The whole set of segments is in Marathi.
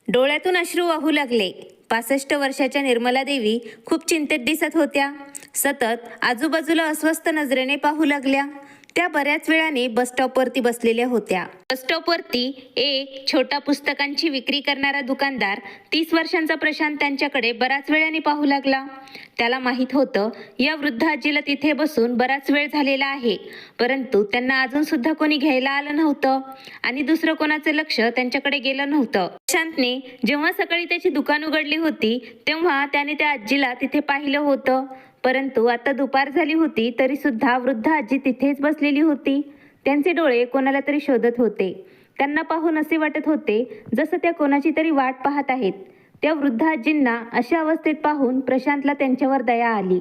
डोळ्यातून अश्रू वाहू लागले. 65 वर्षाच्या निर्मला देवी खूप चिंतेत दिसत होत्या. सतत आजूबाजूला अस्वस्थ नजरेने पाहू लागल्या. त्या बऱ्याच वेळाने बस स्टॉपवरती बसलेल्या होत्या. बस स्टॉपवरती एक छोटा पुस्तकांची विक्री करणारा दुकानदार 30 वर्षांचा प्रशांत त्यांच्याकडे बराच वेळाने पाहू लागला. त्याला माहीत होतं या वृद्ध आजीला तिथे बसून बराच वेळ झालेला आहे, परंतु त्यांना अजून सुद्धा कोणी घ्यायला आलं नव्हतं आणि दुसरं कोणाचं लक्ष त्यांच्याकडे गेलं नव्हतं. प्रशांतने जेव्हा सकाळी त्याची दुकान उघडली होती तेव्हा त्याने त्या आजीला तिथे पाहिलं होतं, परंतु आता दुपार झाली होती तरी सुद्धा वृद्ध आजी तिथेच बसलेली होती. त्यांचे डोळे कोणाला तरी शोधत होते. त्यांना पाहून असे वाटत होते जसं त्या कोणाची तरी वाट पाहत आहेत. त्या वृद्ध आजींना अशा अवस्थेत पाहून प्रशांतला त्यांच्यावर दया आली.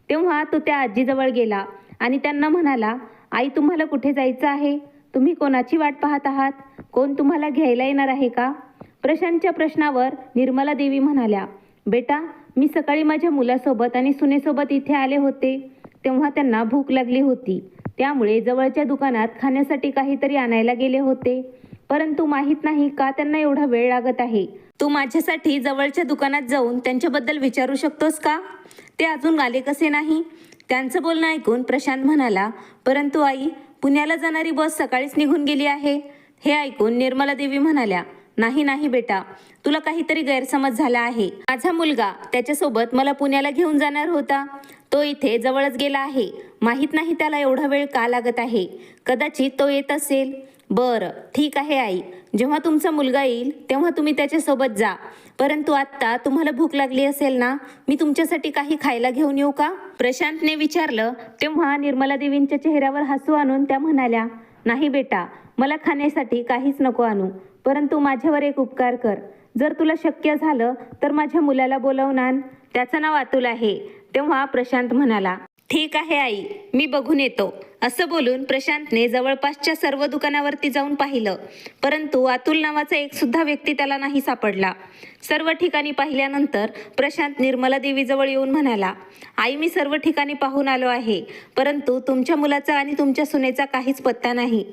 तेव्हा तो त्या आजीजवळ गेला आणि त्यांना म्हणाला, आई, तुम्हाला कुठे जायचं आहे? तुम्ही कोणाची वाट पाहत आहात? कोण तुम्हाला घ्यायला येणार आहे का? प्रशांतच्या प्रश्नावर निर्मला देवी म्हणाल्या, बेटा, मी सकाळी माझ्या मुलासोबत आणि सुनेसोबत इथे आले होते. तेव्हा त्यांना भूक लागली होती, त्यामुळे जवळच्या दुकानात खाण्यासाठी काहीतरी आणायला गेले होते, परंतु माहीत नाही का त्यांना एवढा वेळ लागत आहे. तू माझ्यासाठी जवळच्या दुकानात जाऊन त्यांच्याबद्दल विचारू शकतोस का? ते अजून आले कसे नाही? त्यांचं बोलणं ऐकून प्रशांत म्हणाला, परंतु आई, पुण्याला जाणारी बस सकाळीच निघून गेली आहे. हे ऐकून निर्मला देवी म्हणाल्या, नाही नाही बेटा, तुला काहीतरी गैरसमज झाला आहे. माझा मुलगा त्याच्यासोबत मला पुण्याला घेऊन जाणार होता. तो इथे जवळच गेला आहे. माहीत नाही त्याला एवढा वेळ का लागत आहे. कदाचित तो येत असेल. बरं, ठीक आहे आई, जेव्हा तुमचा मुलगा येईल तेव्हा तुम्ही त्याच्यासोबत जा. परंतु आत्ता तुम्हाला भूक लागली असेल ना, मी तुमच्यासाठी काही खायला घेऊन येऊ का? प्रशांतने विचारलं. तेव्हा निर्मला देवींच्या चेहऱ्यावर हसू आणून त्या म्हणाल्या, नाही बेटा, मला खाण्यासाठी काहीच नको आणू, परंतु माझ्यावर एक उपकार कर. जर तुला शक्य झालं तर माझ्या मुलाला बोलावून आण. त्याचं नाव अतुल आहे. तेव्हा प्रशांत म्हणाला, ठीक आहे आई, मी बघून येतो. असं बोलून प्रशांतने जवळपासच्या सर्व दुकानावरती जाऊन पाहिलं, परंतु अतुल नावाचा एक सुद्धा व्यक्ती त्याला नाही सापडला. सर्व ठिकाणी पाहिल्यानंतर प्रशांत निर्मला देवीजवळ येऊन म्हणाला, आई, मी सर्व ठिकाणी पाहून आलो आहे, परंतु तुमच्या मुलाचा आणि तुमच्या सुनेचा काहीच पत्ता नाही.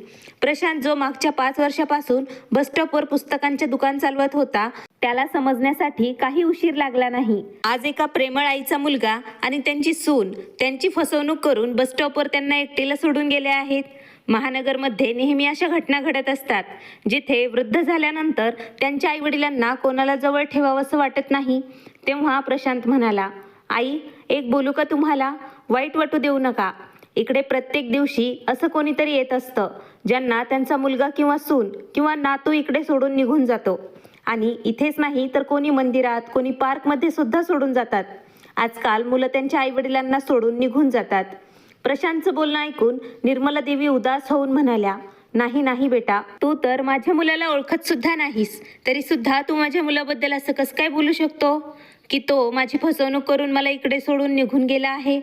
प्रशांत जो मागच्या 5 वर्षापासून बस स्टॉपवर पुस्तकांचे दुकान चालवत होता, त्याला समजण्यासाठी काही उशीर लागला नाही. आज एका प्रेमळ आईचा मुलगा आणि त्यांची सून त्यांची फसवणूक करून बस स्टॉपवर त्यांना एकटीला सोडून गेले आहेत. महानगरमध्ये नेहमी अशा घटना घडत असतात, जिथे वृद्ध झाल्यानंतर त्यांच्या आईवडिलांना कोणाला जवळ ठेवावंसं वाटत नाही. तेव्हा प्रशांत म्हणाला, आई, एक बोलू का तुम्हाला? वाईट वाटू देऊ नका. इकडे प्रत्येक दिवशी असं कोणीतरी येत असतं ज्यांना त्यांचा मुलगा किंवा सून किंवा नातू इकडे सोडून निघून जातो. आणि इथेच नाही तर कोणी मंदिरात, कोणी पार्कमध्ये सुद्धा सोडून जातात. आजकाल मुलं त्यांच्या आईवडिलांना सोडून निघून जातात. प्रशांतचं बोलणं ऐकून निर्मला देवी उदास होऊन म्हणाल्या, नाही नाही बेटा, तू तर माझ्या मुलाला ओळखत सुद्धा नाहीस, तरी सुद्धा तू माझ्या मुलाबद्दल असं कसं काय बोलू शकतो की तो माझी फसवणूक करून मला इकडे सोडून निघून गेला आहे?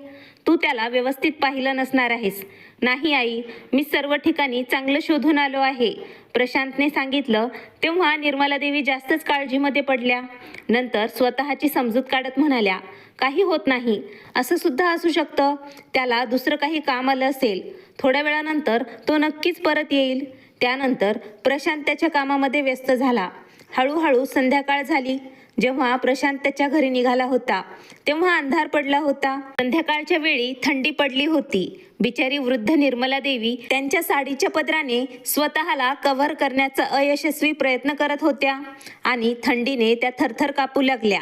तू त्याला व्यवस्थित पाहिलं नसणार आहेस. नाही आई, मी सर्व ठिकाणी चांगलं शोधून आलो आहे, प्रशांतने सांगितलं. तेव्हा निर्मला देवी जास्तच काळजीमध्ये पडल्या. नंतर स्वतःची समजूत काढत म्हणाल्या, काही होत नाही, असं सुद्धा असू शकतं. त्याला दुसरं काही काम आलं असेल. थोड्या वेळानंतर तो नक्कीच परत येईल. त्यानंतर प्रशांत त्याच्या कामामध्ये व्यस्त झाला. हळूहळू संध्याकाळ झाली. जेव्हा प्रशांत त्याच्या घरी निघाला होता तेव्हा अंधार पडला होता. संध्याकाळच्या वेळी थंडी पडली होती. बिचारी वृद्ध निर्मला देवी त्यांच्या साडीच्या पदराने स्वतःला कव्हर करण्याचा अयशस्वी प्रयत्न करत होत्या आणि थंडीने त्या थरथर कापू लागल्या.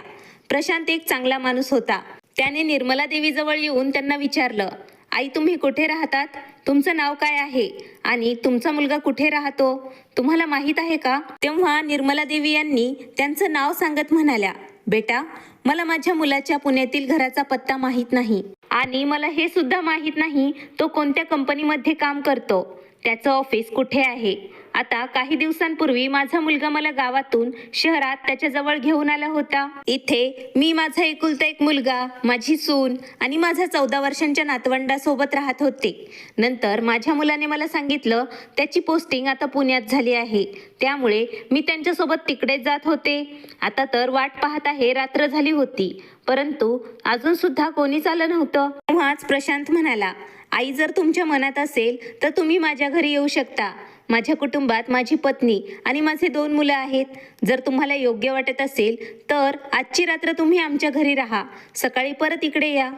प्रशांत एक चांगला माणूस होता. त्याने निर्मला देवीजवळ येऊन त्यांना विचारलं, आई, तुम्ही कुठे राहतात? तुमचं नाव काय आहे? आणि तुमचा मुलगा कुठे राहतो? तुम्हाला माहीत आहे का? तेव्हा निर्मला देवी यांनी त्यांचं नाव सांगत म्हणाल्या, बेटा, मला माझ्या मुलाच्या पुण्यातील घराचा पत्ता माहीत नाही आणि मला हे सुद्धा माहीत नाही तो कोणत्या कंपनीमध्ये काम करतो, त्याचं ऑफिस कुठे आहे. आता काही दिवसांपूर्वी माझा मुलगा मला गावातून शहरात त्याच्याजवळ घेऊन आला होता. इथे मी माझा एकुलता एक मुलगा, माझी सून आणि माझ्या 14 वर्षांच्या नातवंडासोबत राहत होते. नंतर माझ्या मुलाने मला सांगितलं त्याची पोस्टिंग आता पुण्यात झाली आहे, त्यामुळे मी त्यांच्यासोबत तिकडेच जात होते. आता तर वाट पाहत आहे, रात्र झाली होती, परंतु अजून सुद्धा कोणीच आलं नव्हतं. तेव्हाच प्रशांत म्हणाला, आई, जर तुमच्या मनात असेल तर तुम्ही माझ्या घरी येऊ शकता. माझ्या कुटुंबात माझी पत्नी आणि माझे 2 मुलं आहेत. जर तुम्हाला योग्य वाटत असेल तर आजची रात्र तुम्ही आमच्या घरी राहा, सकाळी परत इकडे या.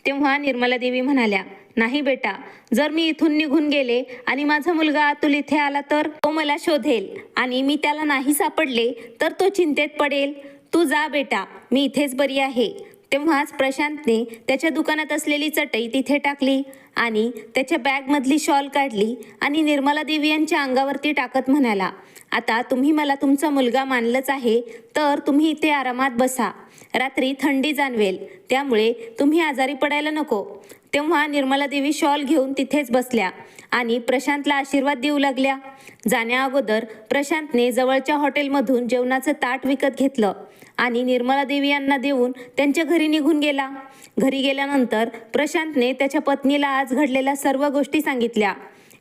तेव्हा निर्मला देवी म्हणाल्या, नाही बेटा, जर मी इथून निघून गेले आणि माझा मुलगा अतुल इथे आला तर तो मला शोधेल आणि मी त्याला नाही सापडले तर तो चिंतेत पडेल. तू जा बेटा, मी इथेच बरी आहे. तेव्हाच प्रशांतने त्याच्या दुकानात असलेली चटई तिथे टाकली आणि त्याच्या बॅगमधली शॉल काढली आणि निर्मला देवी यांच्या अंगावरती टाकत म्हणाला, आता तुम्ही मला तुमचा मुलगा मानलंच आहे तर तुम्ही इथे आरामात बसा. रात्री थंडी जाणवेल, त्यामुळे तुम्ही आजारी पडायला नको. तेव्हा निर्मला देवी शॉल घेऊन तिथेच बसल्या आणि प्रशांतला आशीर्वाद देऊ लागल्या. जाण्या अगोदर प्रशांतने जवळच्या हॉटेलमधून जेवणाचं ताट विकत घेतलं आणि निर्मला देवी यांना देऊन त्यांच्या घरी निघून गेला. घरी गेल्यानंतर प्रशांतने त्याच्या पत्नीला आज घडलेल्या सर्व गोष्टी सांगितल्या.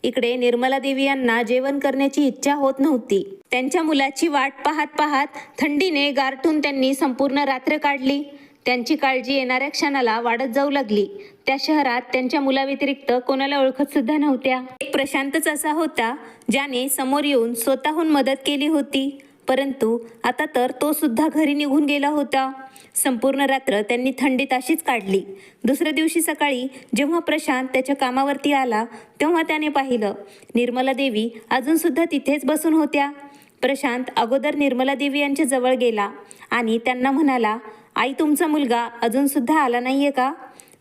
इकडे निर्मला देवी यांना जेवण करण्याची इच्छा होत नव्हती. त्यांच्या मुलाची वाट पाहत पाहत थंडीने गारठून त्यांनी संपूर्ण रात्र काढली. त्यांची काळजी येणाऱ्या क्षणाला वाढत जाऊ लागली. त्या शहरात त्यांच्या मुलाव्यतिरिक्त कोणाला ओळखत सुद्धा नव्हत्या. एक प्रशांतच असा होता ज्याने समोर येऊन स्वतःहून मदत केली होती, परंतु आता तर तो सुद्धा घरी निघून गेला होता. संपूर्ण रात्र त्यांनी थंडीत अशीच काढली. दुसऱ्या दिवशी सकाळी जेव्हा प्रशांत त्याच्या कामावरती आला तेव्हा त्याने पाहिलं निर्मला देवी अजून सुद्धा तिथेच बसून होत्या. प्रशांत अगोदर निर्मला देवी यांच्या जवळ गेला आणि त्यांना म्हणाला, आई, तुमचा मुलगा अजून सुद्धा आला नाहीये का?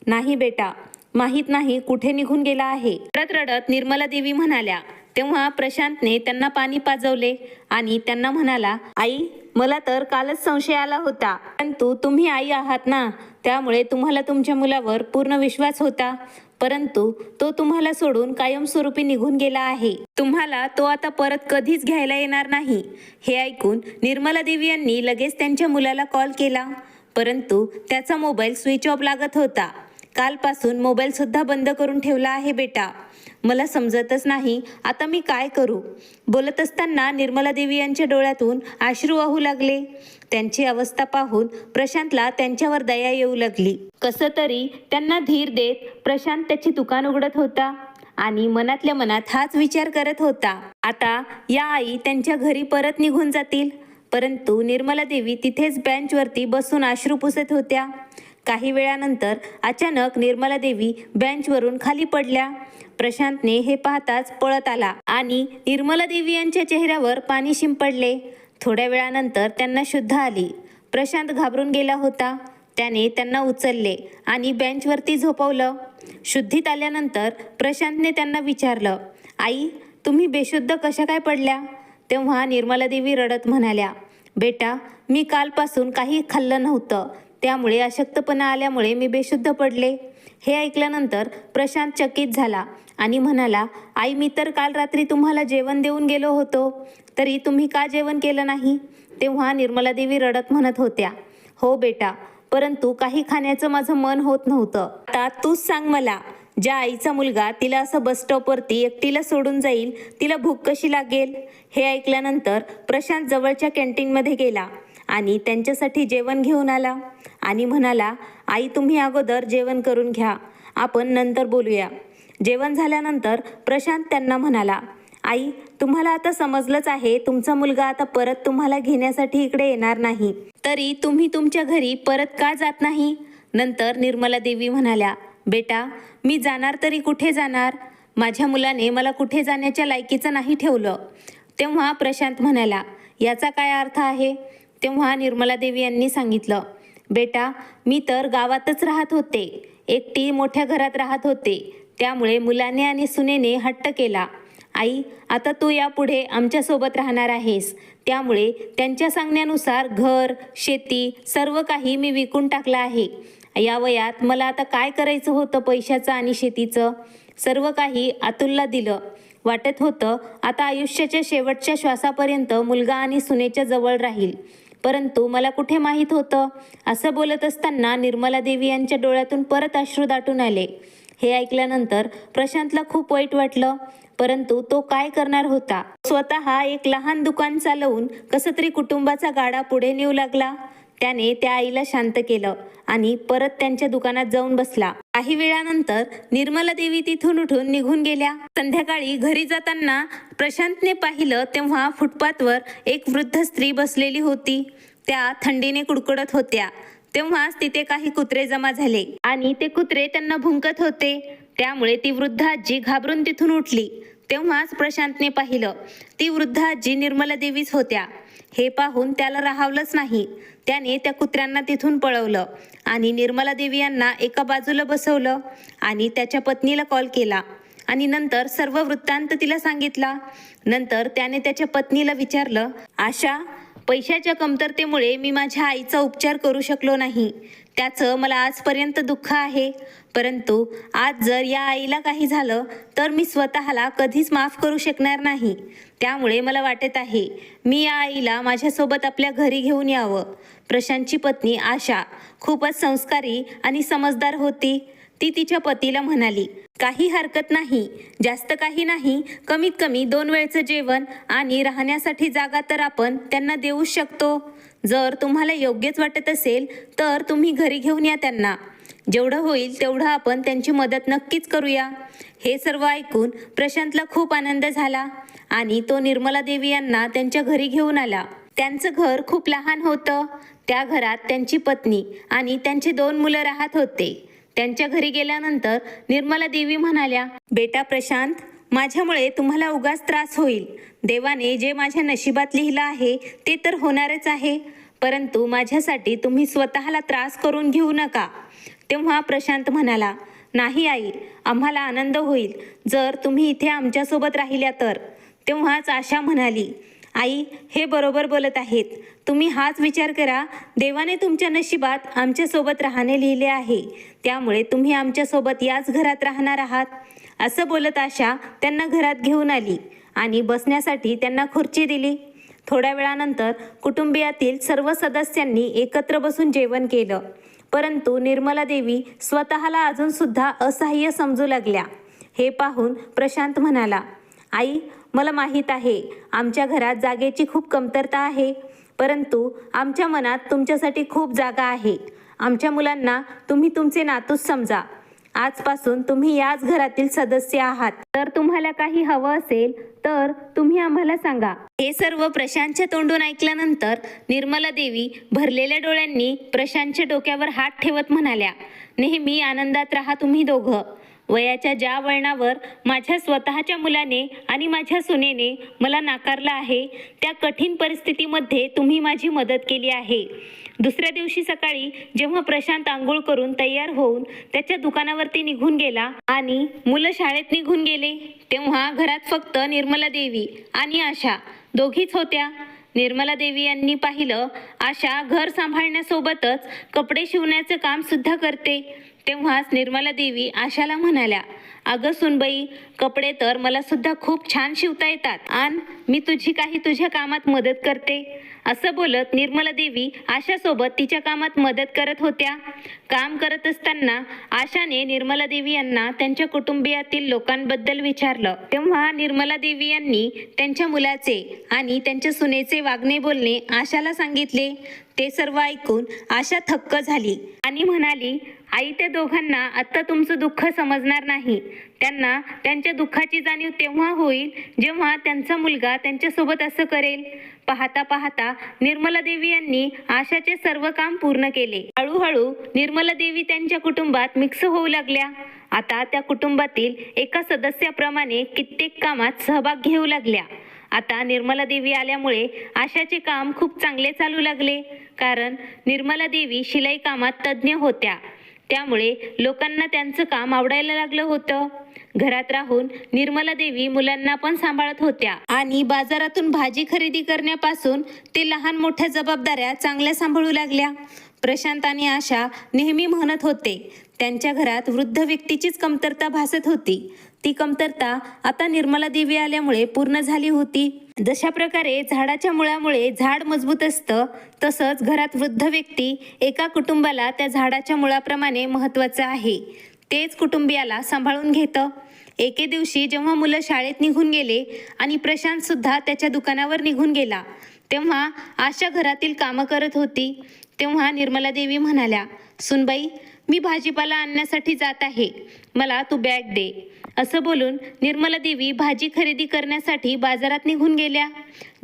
नाही बेटा, माहीत नाही कुठे निघून गेला आहे. रडत रडत निर्मला देवी म्हणाल्या. तेव्हा प्रशांतने त्यांना पाणी पाजवले आणि त्यांना म्हणाला, आई, मला तर कालच संशय आला होता, परंतु तुम्ही आई आहात ना, त्यामुळे तुम्हाला तुमच्या मुलावर पूर्ण विश्वास होता, परंतु तो तुम्हाला सोडून कायमस्वरूपी निघून गेला आहे. तुम्हाला तो आता परत कधीच घ्यायला येणार नाही. हे ऐकून निर्मला देवी यांनी लगेच त्यांच्या मुलाला कॉल केला, परंतु त्याचा मोबाईल स्विच ऑफ लागत होता. कालपासून मोबाईल सुद्धा बंद करून ठेवला आहे बेटा. मला समजतच नाही आता मी काय करू. बोलत असताना निर्मला देवी यांच्या डोळ्यातून अश्रू वाहू लागले. त्यांची अवस्था पाहून प्रशांतला त्यांच्यावर दया येऊ लागली. कसं तरी त्यांना धीर देत प्रशांत त्याची दुकान उघडत होता आणि मनातल्या मनात हाच विचार करत होता, आता या आई त्यांच्या घरी परत निघून जातील. परंतु निर्मला देवी तिथेच बेंचवरती बसून अश्रू पुसत होत्या. काही वेळानंतर अचानक निर्मला देवी बेंचवरून खाली पडल्या. प्रशांतने हे पाहताच पळत आला आणि निर्मला देवी यांच्या चेहऱ्यावर पाणी शिंपडले. थोड्या वेळानंतर त्यांना शुद्ध आली. प्रशांत घाबरून गेला होता. त्याने त्यांना उचलले आणि बेंचवरती झोपवलं. शुद्धीत आल्यानंतर प्रशांतने त्यांना विचारलं, आई, तुम्ही बेशुद्ध कशा काय पडल्या? तेव्हा निर्मला देवी रडत म्हणाल्या, बेटा, मी कालपासून काही खाल्लं नव्हतं, त्यामुळे अशक्तपणा आल्यामुळे मी बेशुद्ध पडले. हे ऐकल्यानंतर प्रशांत चकित झाला आणि म्हणाला, आई, मी तर काल रात्री तुम्हाला जेवण देऊन गेलो होतो, तरी तुम्ही का जेवण केलं नाही? तेव्हा निर्मला देवी रडत म्हणत होत्या, हो बेटा, परंतु काही खाण्याचं माझं मन होत नव्हतं. आता तूच सांग मला, ज्या आईचा मुलगा तिला असं बस स्टॉपवरती एकटीला सोडून जाईल, तिला भूक कशी लागेल? हे ऐकल्यानंतर प्रशांत जवळच्या कॅन्टीनमध्ये गेला आणि त्यांच्यासाठी जेवण घेऊन आला आणि म्हणाला, आई, तुम्ही अगोदर जेवण करून घ्या, आपण नंतर बोलूया. जेवण झाल्यानंतर प्रशांत त्यांना म्हणाला, आई, तुम्हाला आता समजलंच आहे तुमचा मुलगा आता परत तुम्हाला घेण्यासाठी इकडे येणार नाही, तरी तुम्ही तुमच्या घरी परत का जात नाही? नंतर निर्मला देवी म्हणाल्या, बेटा, मी जाणार तरी कुठे जाणार? माझ्या मुलाने मला कुठे जाण्याच्या लायकीचं नाही ठेवलं. तेव्हा प्रशांत म्हणाला, याचा काय अर्थ आहे? तेव्हा निर्मला देवी यांनी सांगितलं, बेटा, मी तर गावातच राहत होते, एकटी मोठ्या घरात राहत होते, त्यामुळे मुलाने आणि सुनेने हट्ट केला. आई, आता तू यापुढे आमच्यासोबत राहणार आहेस, त्यामुळे त्यांच्या सांगण्यानुसार घर, शेती सर्व काही मी विकून टाकलं आहे. या वयात मला आता काय करायचं होतं पैशाचं आणि शेतीचं? सर्व काही अतुलला दिलं. वाटत होतं आता आयुष्याच्या शेवटच्या श्वासापर्यंत मुलगा आणि सुनेच्या जवळ राहील, परंतु मला कुठे माहीत होतं. असं बोलत असताना निर्मला देवी यांच्या डोळ्यातून परत अश्रू दाटून आले. हे ऐकल्यानंतर प्रशांतला खूप वाईट वाटलं, परंतु तो काय करणार होता? स्वतः एक लहान दुकान चालवून कसं तरी कुटुंबाचा गाडा पुढे नेऊ लागला. त्याने त्या आईला शांत केलं आणि परत त्यांच्या दुकानात जाऊन बसला. काही वेळानंतर निर्मला देवी तिथून उठून निघून गेल्या. संध्याकाळी घरी जाताना प्रशांतने पाहिलं तेव्हा फुटपाथवर एक वृद्ध स्त्री बसलेली होती. त्या थंडीने कुडकुडत होत्या. तेव्हाच तिथे काही कुत्रे जमा झाले आणि ते कुत्रे त्यांना भुंकत होते. त्यामुळे ती वृद्ध आजी घाबरून तिथून उठली. तेव्हाच प्रशांतने पाहिलं ती वृद्ध आजी निर्मला देवीच होत्या. हे पाहून त्याला राहावलंच नाही. त्याने त्या कुत्र्यांना तिथून पळवलं आणि निर्मला देवी यांना एका बाजूला बसवलं आणि त्याच्या पत्नीला कॉल केला आणि नंतर सर्व वृत्तांत तिला सांगितला. नंतर त्याने त्याच्या पत्नीला विचारलं, आशा, पैशाच्या कमतरतेमुळे मी माझ्या आईचा उपचार करू शकलो नाही. त्याचं मला आजपर्यंत दुःख आहे. परंतु आज जर या आईला काही झालं तर मी स्वतःला कधीच माफ करू शकणार नाही. त्यामुळे मला वाटत आहे मी या आईला माझ्यासोबत आपल्या घरी घेऊन यावं. प्रशांतची पत्नी आशा खूपच संस्कारी आणि समजदार होती. ती तिच्या पतीला म्हणाली, काही हरकत नाही, जास्त काही नाही, कमीत कमी 2 वेळचं जेवण आणि राहण्यासाठी जागा तर आपण त्यांना देऊ शकतो. जर तुम्हाला योग्यच वाटत असेल तर तुम्ही घरी घेऊन या त्यांना. जेवढं होईल तेवढं आपण त्यांची मदत नक्कीच करूया. हे सर्व ऐकून प्रशांतला खूप आनंद झाला आणि तो निर्मला देवी यांना त्यांच्या घरी घेऊन आला. त्यांचं घर खूप लहान होतं. त्या घरात त्यांची पत्नी आणि त्यांचे 2 मुलं राहत होते. त्यांच्या घरी गेल्यानंतर निर्मला देवी म्हणाल्या, बेटा प्रशांत, माझ्यामुळे तुम्हाला उगाच त्रास होईल. देवाने जे माझ्या नशिबात लिहिलं आहे ते तर होणारच आहे, परंतु माझ्यासाठी तुम्ही स्वतःला त्रास करून घेऊ नका. तेव्हा प्रशांत म्हणाला, नाही आई, आम्हाला आनंद होईल जर तुम्ही इथे आमच्यासोबत राहिल्या तर. तेव्हाच आशा म्हणाली, आई, हे बरोबर बोलत आहेत. तुम्ही हाच विचार करा, देवाने तुमच्या नशिबात आमच्यासोबत राहणे लिहिले आहे, त्यामुळे तुम्ही आमच्यासोबत याच घरात राहणार आहात. असं बोलत आशा त्यांना घरात घेऊन आली आणि बसण्यासाठी त्यांना खुर्ची दिली. थोड्या वेळानंतर कुटुंबियातील सर्व सदस्यांनी एकत्र बसून जेवण केलं. परंतु निर्मला देवी स्वतःला अजून सुद्धा असहाय्य समजू लागल्या. हे पाहून प्रशांत म्हणाला, आई, मला माहीत आहे आमच्या घरात जागेची खूप कमतरता आहे, परंतु आमच्या मनात तुमच्यासाठी खूप जागा आहे. आमच्या मुलांना तुम्ही तुमचे नातूच समजा. आजपासून तुम्ही याच घरातील सदस्य आहात. तर तुम्हाला काही हवं असेल तर तुम्ही आम्हाला सांगा. हे सर्व प्रशांतच्या तोंडून ऐकल्यानंतर निर्मला देवी भरलेल्या डोळ्यांनी प्रशांतच्या डोक्यावर हात ठेवत म्हणाल्या, नेहमी आनंदात राहा तुम्ही दोघं. वयाच्या ज्या वळणावर माझ्या स्वतःच्या मुलाने आणि माझ्या सुनेने मला नाकारलं आहे, त्या कठीण परिस्थितीमध्ये तुम्ही माझी मदत केली आहे. दुसऱ्या दिवशी सकाळी जेव्हा प्रशांत आंघोळ करून तयार होऊन त्याच्या दुकानावरती निघून गेला आणि मुलं शाळेत निघून गेले, तेव्हा घरात फक्त निर्मला देवी आणि आशा दोघीच होत्या. निर्मला देवी यांनी पाहिलं आशा घर सांभाळण्यासोबतच कपडे शिवण्याचं काम सुद्धा करते. तेव्हाच निर्मला देवी आशाला म्हणाल्या, अगं सुनबाई, कपडे तर मला सुद्धा खूप छान शिवता येतात आणि मी तुझी काही तुझ्या कामात मदत करते. असं बोलत निर्मला देवी आशासोबत तिच्या कामात मदत करत होत्या. काम करत असताना आशाने निर्मला देवी यांना त्यांच्या कुटुंबियातील लोकांबद्दल विचारलं. तेव्हा निर्मला देवी यांनी त्यांच्या मुलाचे आणि त्यांच्या सुनेचे वागणे बोलणे आशाला सांगितले. ते सर्व ऐकून आशा थक्क झाली आणि म्हणाली, आई, त्या दोघांना आत्ता तुमचं दुःख समजणार नाही. त्यांना त्यांच्या दुःखाची जाणीव तेव्हा होईल जेव्हा त्यांचा मुलगा त्यांच्यासोबत असं करेल. पाहता पाहता निर्मला देवी यांनी आशाचे सर्व काम पूर्ण केले. हळूहळू निर्मला देवी त्यांच्या कुटुंबात मिक्स होऊ लागल्या. आता त्या कुटुंबातील एका सदस्याप्रमाणे कित्येक कामात सहभाग घेऊ लागल्या. आता निर्मला देवी आल्यामुळे आशाचे काम खूप चांगले चालू लागले, कारण निर्मला देवी शिलाई कामात तज्ज्ञ होत्या. त्यामुळे लोकांना त्यांचं काम आवडायला लागलं होतं. घरात राहून निर्मला देवी मुलांना पण सांभाळत होत्या आणि बाजारातून भाजी खरेदी करण्यापासून ते लहान मोठ्या जबाबदाऱ्या चांगल्या सांभाळू लागल्या. प्रशांत आणि आशा नेहमी म्हणत होते त्यांच्या घरात वृद्ध व्यक्तीचीच कमतरता भासत होती. ती कमतरता आता निर्मला देवी आल्यामुळे पूर्ण झाली होती. जशा प्रकारे झाडाच्या मुळामुळे झाड मजबूत असतं, तसंच घरात वृद्ध व्यक्ती एका कुटुंबाला त्या झाडाच्या मुळाप्रमाणे महत्त्वाचं आहे. तेच कुटुंबियाला सांभाळून घेतं. एके दिवशी जेव्हा मुलं शाळेत निघून गेले आणि प्रशांत सुद्धा त्याच्या दुकानावर निघून गेला, तेव्हा आशा घरातील कामं करत होती. तेव्हा निर्मला देवी म्हणाल्या, सुनबाई, मी भाजीपाला आणण्यासाठी जात आहे, मला तू बॅग दे. असं बोलून निर्मला देवी भाजी खरेदी करण्यासाठी बाजारात निघून गेल्या.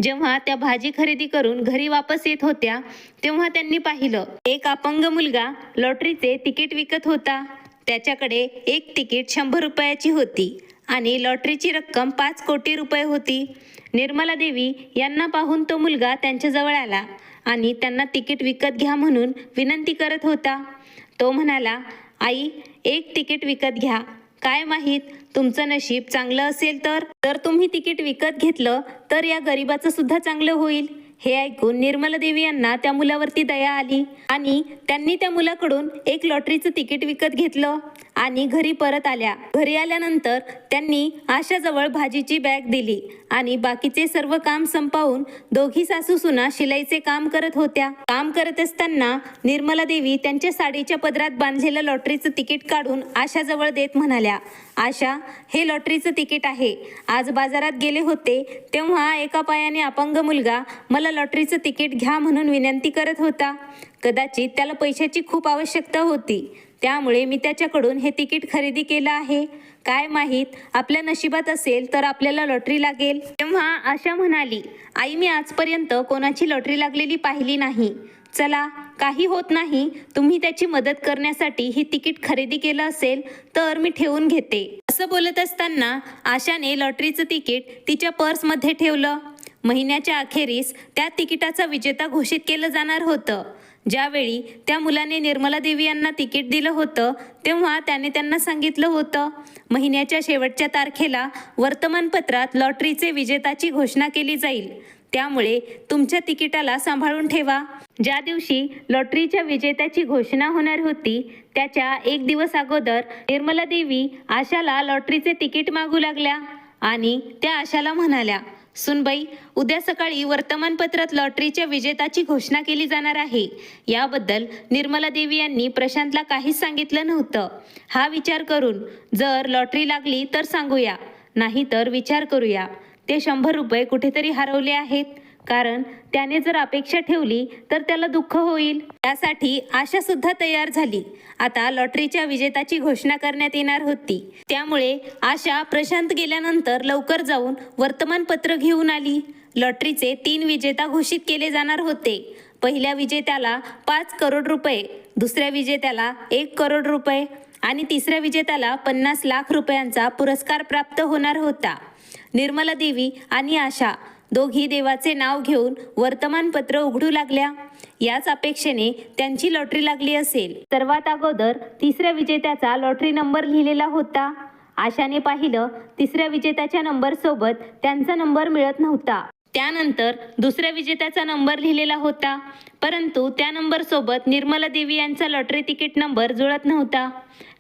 जेव्हा त्या भाजी खरेदी करून घरी वापस येत होत्या तेव्हा त्यांनी पाहिलं, एक अपंग मुलगा लॉटरीचे तिकीट विकत होता. त्याच्याकडे एक तिकीट 100 रुपयाची होती आणि लॉटरीची रक्कम 5 कोटी रुपये होती. निर्मला देवी यांना पाहून तो मुलगा त्यांच्याजवळ आला आणि त्यांना तिकीट विकत घ्या म्हणून विनंती करत होता. तो म्हणाला, आई, एक तिकीट विकत घ्या. काय माहीत तुमचं नशीब चांगलं असेल तर तुम्ही तिकीट विकत घेतलं तर या गरिबाचं सुद्धा चांगलं होईल. हे ऐकून निर्मला देवी यांना त्या मुलावरती दया आली आणि त्यांनी त्या मुलाकडून एक लॉटरीचं तिकीट विकत घेतलं आणि घरी परत आल्या. घरी आल्यानंतर त्यांनी आशाजवळ भाजीची बॅग दिली आणि बाकीचे सर्व काम संपवून दोघी सासू सुना शिलाईचे काम करत होत्या. काम करत असताना निर्मला देवी त्यांच्या साडीच्या पदरात बांधलेलं लॉटरीचं तिकीट काढून आशाजवळ देत म्हणाल्या, आशा, हे लॉटरीचं तिकीट आहे. आज बाजारात गेले होते तेव्हा एका पायाने अपंग मुलगा मला लॉटरीचं तिकीट घ्या म्हणून विनंती करत होता. कदाचित त्याला पैशाची खूप आवश्यकता होती, त्यामुळे मी त्याच्याकडून हे तिकीट खरेदी केलं आहे. काय माहीत आपल्या नशिबात असेल तर आपल्याला लॉटरी लागेल. तेव्हा आशा म्हणाली, आई, मी आजपर्यंत कोणाची लॉटरी लागलेली पाहिली नाही. चला, काही होत नाही, तुम्ही त्याची मदत करण्यासाठी ही तिकीट खरेदी केलं असेल तर मी ठेवून घेते. असं बोलत असताना आशाने लॉटरीचं तिकीट तिच्या पर्समध्ये ठेवलं. महिन्याच्या अखेरीस त्या तिकिटाचा विजेता घोषित केलं जाणार होतं. ज्यावेळी त्या मुलाने निर्मला देवी यांना तिकीट दिलं होतं तेव्हा त्याने त्यांना सांगितलं होतं, महिन्याच्या शेवटच्या तारखेला वर्तमानपत्रात लॉटरीचे विजेताची घोषणा केली जाईल, त्यामुळे तुमच्या तिकिटाला सांभाळून ठेवा. ज्या दिवशी लॉटरीच्या विजेत्याची घोषणा होणार होती त्याच्या 1 दिवस अगोदर निर्मला देवी आशाला लॉटरीचे तिकीट मागू लागल्या आणि त्या आशाला म्हणाल्या, सुनबाई, उद्या सकाळी वर्तमानपत्रात लॉटरीच्या विजेताची घोषणा केली जाणार आहे. याबद्दल निर्मला देवी यांनी प्रशांतला काहीच सांगितलं नव्हतं. हा विचार करून जर लॉटरी लागली तर सांगूया, नाही तर विचार करूया. ते 100 रुपये कुठेतरी हरवले आहेत, कारण त्याने जर अपेक्षा ठेवली तर त्याला दुःख होईल. त्यासाठी आशा सुद्धा तयार झाली. आता लॉटरीच्या विजेताची घोषणा करण्यात येणार होती, त्यामुळे आशा प्रशांत गेल्यानंतर लवकर जाऊन वर्तमानपत्र घेऊन आली. लॉटरीचे 3 विजेता घोषित केले जाणार होते. पहिल्या विजेत्याला 5 करोड रुपये, दुसऱ्या विजेत्याला 1 करोड रुपये आणि तिसऱ्या विजेत्याला 50 लाख रुपयांचा पुरस्कार प्राप्त होणार होता. निर्मला देवी आणि आशा दोघी देवाचे नाव घेऊन वर्तमानपत्र उघडू लागल्या. याच अपेक्षेने त्यांची लॉटरी लागली असेल. सर्वात अगोदर तिसऱ्या विजेत्याचा लॉटरी नंबर लिहिलेला होता. आशाने पाहिलं, तिसऱ्या विजेत्याच्या नंबर सोबत त्यांचा नंबर मिळत नव्हता. त्यानंतर दुसऱ्या विजेत्याचा नंबर लिहिलेला होता, परंतु त्या नंबर सोबत निर्मला देवी यांचा लॉटरी तिकीट नंबर जुळत नव्हता.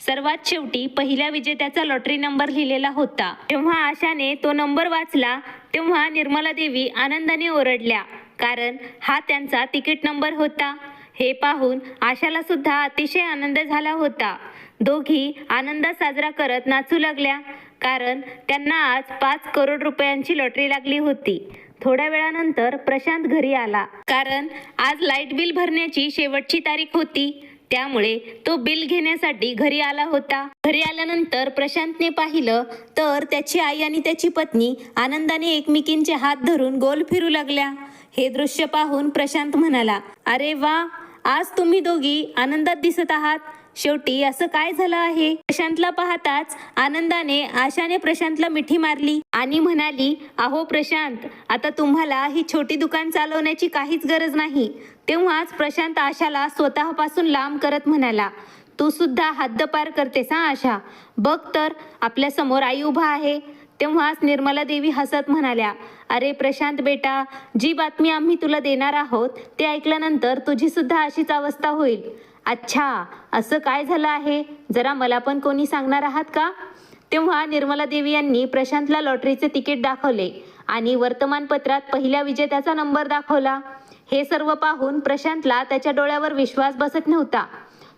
सर्वात शेवटी पहिल्या विजेत्याचा लॉटरी नंबर लिहिलेला होता. जेव्हा आशाने तो नंबर वाचला तेव्हा निर्मला देवी आनंदाने ओरडल्या, कारण हा त्यांचा तिकीट नंबर होता. हे पाहून आशाला सुद्धा अतिशय आनंद झाला होता. दोघी आनंद साजरा करत नाचू लागल्या, कारण त्यांना आज 5 करोड रुपयांची लॉटरी लागली होती. थोड्या वेळानंतर प्रशांत घरी आला, कारण आज लाईट बिल भरण्याची शेवटची तारीख होती, त्यामुळे तो बिल घेण्यासाठी घरी आला होता. घरी आल्यानंतर प्रशांतने पाहिलं तर त्याची आई आणि त्याची पत्नी आनंदाने एकमेकींचे हात धरून गोल फिरू लागल्या. हे दृश्य पाहून प्रशांत म्हणाला, अरे वा, आज तुम्ही दोघी आनंदात दिसत आहात. शेवटी असं काय झालं आहे? प्रशांतला पाहताच आनंदाने आशाने प्रशांतला मिठी मारली आणि म्हणाली, अहो प्रशांत, आता तुम्हाला ही छोटी दुकान चालवण्याची काहीच गरज नाही. तेव्हाच प्रशांत आशाला स्वतःपासून लांब करत म्हणाला, तू सुद्धा हद्दपार करतेस हा आशा. बघ तर, आपल्या समोर आई उभा आहे. तेव्हाच निर्मला देवी हसत म्हणाल्या, अरे प्रशांत बेटा, जी बातमी आम्ही तुला देणार आहोत ते ऐकल्यानंतर तुझी सुद्धा अशीच अवस्था होईल. अच्छा, असं काय झालं आहे? जरा मला पण कोणी सांगणार आहात का? तेव्हा निर्मला देवी यांनी प्रशांतला लॉटरीचे तिकीट दाखवले आणि वर्तमानपत्रात पहिल्या विजेत्याचा नंबर दाखवला. हे सर्व पाहून प्रशांतला त्याच्या डोळ्यावर विश्वास बसत नव्हता.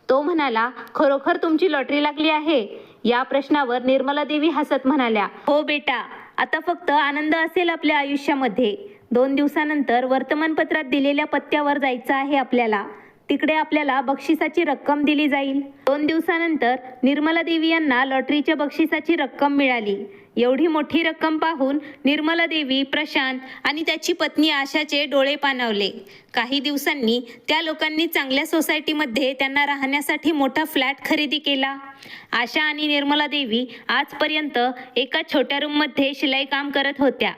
तो म्हणाला, खरोखर तुमची लॉटरी लागली आहे? या प्रश्नावर निर्मला देवी हसत म्हणाल्या, हो बेटा, आता फक्त आनंद असेल आपल्या आयुष्यामध्ये. 2 दिवसानंतर वर्तमानपत्रात दिलेल्या पत्त्यावर जायचं आहे आपल्याला. तिकडे आपल्याला बक्षिसाची रक्कम दिली जाईल. 2 दिवसानंतर निर्मला देवी यांना लॉटरीच्या बक्षिसाची रक्कम मिळाली. एवढी मोठी रक्कम पाहून निर्मला देवी, प्रशांत आणि त्याची पत्नी आशाचे डोळे पाणावले. काही दिवसांनी त्या लोकांनी चांगल्या सोसायटीमध्ये त्यांना राहण्यासाठी मोठा फ्लॅट खरेदी केला. आशा आणि निर्मला देवी आजपर्यंत एका छोट्या रूममध्ये शिलाई काम करत होत्या.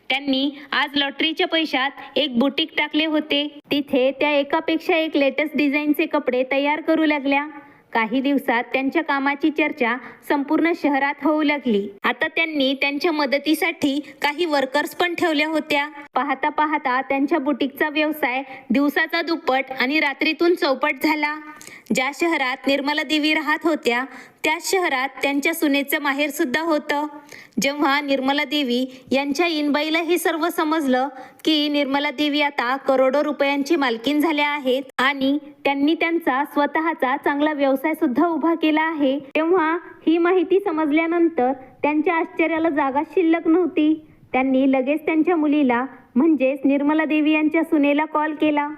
त्यांनी आज लॉटरीच्या पैशात एक बुटीक टाकले होते. तिथे त्या एकापेक्षा एक लेटेस्ट डिझाईनचे कपडे तयार करू लागल्या. काही दिवसात त्यांच्या कामाची चर्चा संपूर्ण शहरात होऊ लागली. आता त्यांनी त्यांच्या मदतीसाठी काही वर्कर्स पण ठेवल्या होत्या. पाहता पाहता त्यांच्या बुटीकचा व्यवसाय दिवसाचा दुप्पट आणि रात्रीतून चौपट झाला. ज्या शहरात निर्मला देवी राहत होत्या त्याच शहरात त्यांच्या सुनेचं माहेर सुद्धा होतं. जेव्हा निर्मला देवी यांच्या इनबाईला हे सर्व समजलं की निर्मला देवी आता करोडो रुपयांची मालकीन झाल्या आहेत आणि त्यांनी त्यांचा स्वतःचा चांगला व्यवसाय सुद्धा उभा केला आहे, तेव्हा ही माहिती समजल्यानंतर त्यांच्या आश्चर्याला जागा शिल्लक नव्हती. त्यांनी लगेच त्यांच्या मुलीला म्हणजेच निर्मला देवी यांच्या सुनेला कॉल केला.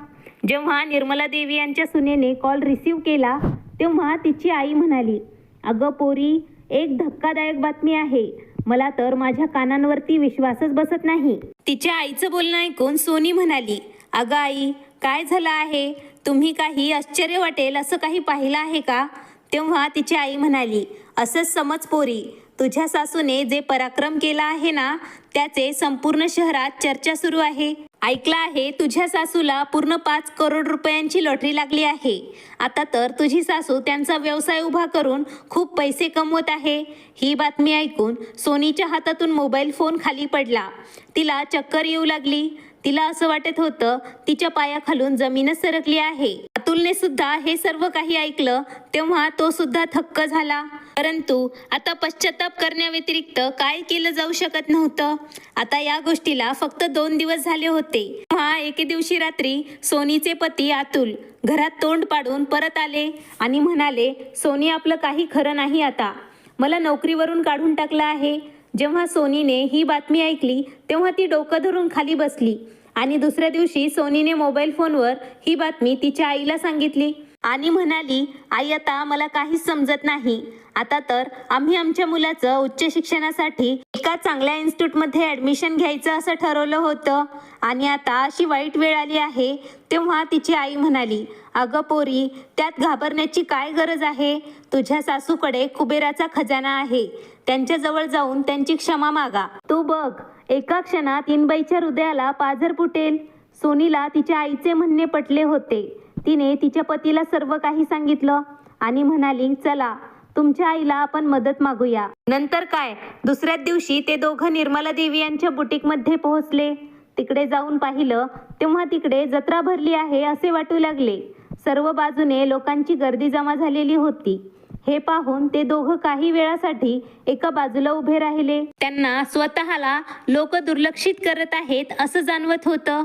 जेव्हा निर्मला देवी यांच्या सुनेने कॉल रिसीव्ह केला तेव्हा तिची आई म्हणाली, "अगं पोरी, एक धक्कादायक बातमी आहे. मला तर माझ्या कानांवरती विश्वासच बसत नाही." तिच्या आईचं बोलणं ऐकून सोनी म्हणाली, "अगं आई, काय झालं आहे? तुम्ही काही आश्चर्य वाटेल असं काही पाहिलं आहे का?" तेव्हा तिची आई म्हणाली, "असंच समज पोरी, तुझ्या सासूने जे पराक्रम केला आहे ना त्याचे संपूर्ण शहरात चर्चा सुरू आहे. ऐकलं आहे तुझ्या सासूला पूर्ण 5 करोड रुपयांची लॉटरी लागली आहे. आता तर तुझी सासू त्यांचा व्यवसाय उभा करून खूप पैसे कमवत आहे." ही बातमी ऐकून सोनीच्या हातातून मोबाईल फोन खाली पडला. तिला चक्कर येऊ लागली. तिला असं वाटत होतं तिच्या पायाखालून जमीनच सरकली आहे. अतुलने सुद्धा हे सर्व काही ऐकलं तेव्हा तो सुद्धा थक्क झाला. परंतु आता पश्चाताप करण्याव्यतिरिक्त काय केलं जाऊ शकत नव्हतं. आता या गोष्टीला फक्त 2 दिवस झाले होते. तेव्हा एके दिवशी रात्री सोनीचे पती अतुल घरात तोंड पाडून परत आले आणि म्हणाले, "सोनी, आपलं काही खरं नाही आता. मला नोकरीवरून काढून टाकलं आहे." जेव्हा सोनीने ही बातमी ऐकली तेव्हा ती डोकं धरून खाली बसली आणि दुसऱ्या दिवशी सोनीने मोबाईल फोनवर ही बातमी तिच्या आईला सांगितली आणि म्हणाली, "आई, आता मला काहीच समजत नाही. आता तर आम्ही आमच्या मुलाचं उच्च शिक्षणासाठी एका चांगल्या इन्स्टिट्यूटमध्ये ॲडमिशन घ्यायचं असं ठरवलं होतं आणि आता अशी वाईट वेळ आली आहे." तेव्हा तिची आई म्हणाली, "अगं पोरी, त्यात घाबरण्याची काय गरज आहे? तुझ्या सासूकडे कुबेराचा खजाना आहे. त्यांच्याजवळ जाऊन त्यांची क्षमा मागा. तू बघ, एका क्षणात इनबाईच्या हृदयाला पाझर फुटेल." सोनीला तिच्या आईचे म्हणणे पटले होते. तिने तिच्या पतीला सर्व काही सांगितलं आणि म्हणाली, "चला, तुमच्या आईला आपण मदत मागूया." नंतर काय, दुसऱ्याच दिवशी ते दोघं निर्मला देवी यांच्या बुटीकमध्ये पोहोचले. तिकडे जाऊन पाहिलं तेव्हा तिकडे जत्रा भरली आहे असे वाटू लागले. सर्व बाजूने लोकांची गर्दी जमा झालेली होती. हे पाहून ते दोघं काही वेळासाठी एका बाजूला उभे राहिले. त्यांना स्वतःला लोक दुर्लक्षित करत आहेत असं जाणवत होतं.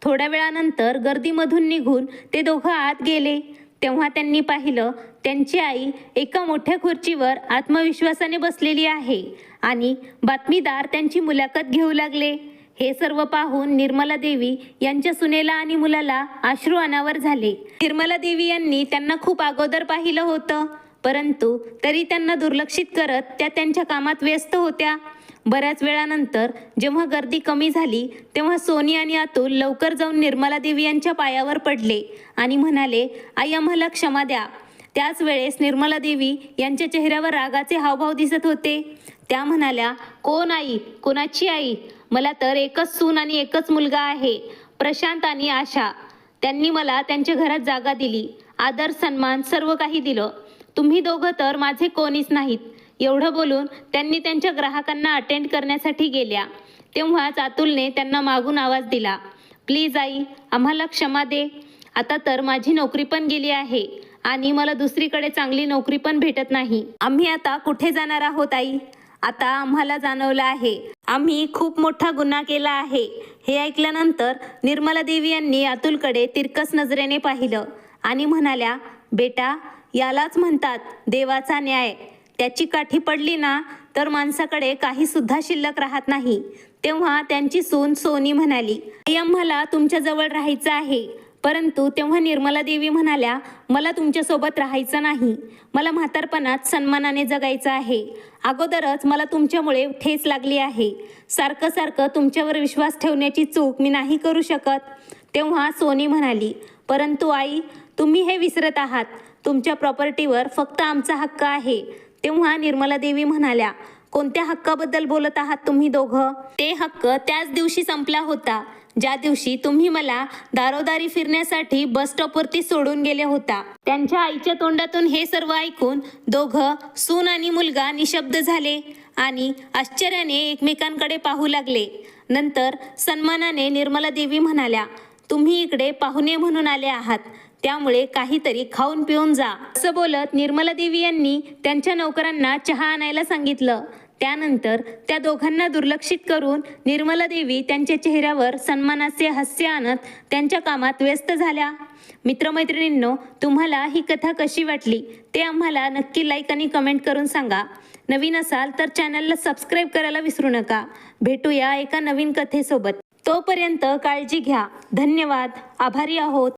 थोड्या वेळानंतर गर्दीमधून निघून ते दोघं आत गेले. तेव्हा त्यांनी पाहिलं त्यांची आई एका मोठ्या खुर्चीवर आत्मविश्वासाने बसलेली आहे आणि बातमीदार त्यांची मुलाखत घेऊ लागले. हे सर्व पाहून निर्मला देवी यांच्या सुनेला आणि मुलाला अश्रू अनावर झाले. निर्मला देवी यांनी त्यांना खूप अगोदर पाहिलं होतं, परंतु तरी त्यांना दुर्लक्षित करत त्या त्यांच्या कामात व्यस्त होत्या. बऱ्याच वेळानंतर जेव्हा गर्दी कमी झाली तेव्हा सोनी आणि अतुल लवकर जाऊन निर्मला देवी यांच्या पायावर पडले आणि म्हणाले, "आई, आम्हाला क्षमा द्या." त्याच वेळेस निर्मला देवी यांच्या चेहऱ्यावर रागाचे हावभाव दिसत होते. त्या म्हणाल्या, "कोण आई? कोणाची आई? मला तर एकच सून आणि एकच मुलगा आहे, प्रशांत आणि आशा. त्यांनी मला त्यांच्या घरात जागा दिली, आदर सन्मान सर्व काही दिलं. तुम्ही दोघं तर माझे कोणीच नाहीत." एवढं बोलून त्यांनी त्यांच्या ग्राहकांना अटेंड करण्यासाठी गेल्या. तेव्हाच अतुलने त्यांना मागून आवाज दिला, "प्लीज आई, आम्हाला क्षमा दे. आता तर माझी नोकरी पण गेली आहे आणि मला दुसरीकडे चांगली नोकरी पण भेटत नाही. आम्ही आता कुठे जाणार आहोत आई? आता आम्हाला जाणवलं आहे आम्ही खूप मोठा गुन्हा केला आहे." हे ऐकल्यानंतर निर्मला देवी यांनी अतुलकडे तिरकस नजरेने पाहिलं आणि म्हणाल्या, "बेटा, यालाच म्हणतात देवाचा न्याय. त्याची काठी पडली ना तर माणसाकडे काही सुद्धा शिल्लक राहत नाही. तेव्हा त्यांची सून सोनी म्हणाली, आई आम्हाला तुमच्याजवळ राहायचं आहे. परंतु तेव्हा निर्मला देवी म्हणाल्या, मला तुमच्यासोबत राहायचं नाही. मला म्हातारपणात सन्मानाने जगायचं आहे. अगोदरच मला तुमच्यामुळे ठेच लागली आहे. सारखं सारखं तुमच्यावर विश्वास ठेवण्याची चूक मी नाही करू शकत. तेव्हा सोनी म्हणाली, परंतु आई, तुम्ही हे विसरत आहात. तुमच्या प्रॉपर्टीवर फक्त आमचा हक्क आहे. तेव्हा निर्मला देवी म्हणाल्या, कोणत्या हक्काबद्दल बोलत आहात तुम्ही दोघं? ते हक्क त्याच दिवशी संपला होता ज्या दिवशी तुम्ही मला दारोदारी फिरण्यासाठी बस स्टॉपवरती सोडून गेले होता. त्यांच्या आईच्या तोंडातून हे सर्व ऐकून दोघं, सून आणि मुलगा निशब्द झाले आणि आश्चर्याने एकमेकांकडे पाहू लागले. नंतर सन्मानाने निर्मला देवी म्हणाल्या, तुम्ही इकडे पाहुणे म्हणून आले आहात, त्यामुळे काहीतरी खाऊन पिऊन जा. असं बोलत निर्मला देवी यांनी त्यांच्या नौकरांना चहा आणायला सांगितलं. त्यानंतर त्या दोघांना दुर्लक्षित करून निर्मला देवी त्यांच्या चेहऱ्यावर सन्मानाचे हास्य आणत त्यांच्या कामात व्यस्त झाल्या. मित्रमैत्रिणींनो, तुम्हाला ही कथा कशी वाटली ते आम्हाला नक्की लाईक आणि कमेंट करून सांगा. नवीन असाल तर चॅनलला सबस्क्राईब करायला विसरू नका. भेटूया एका नवीन कथेसोबत. तोपर्यंत काळजी घ्या. धन्यवाद. आभारी आहोत.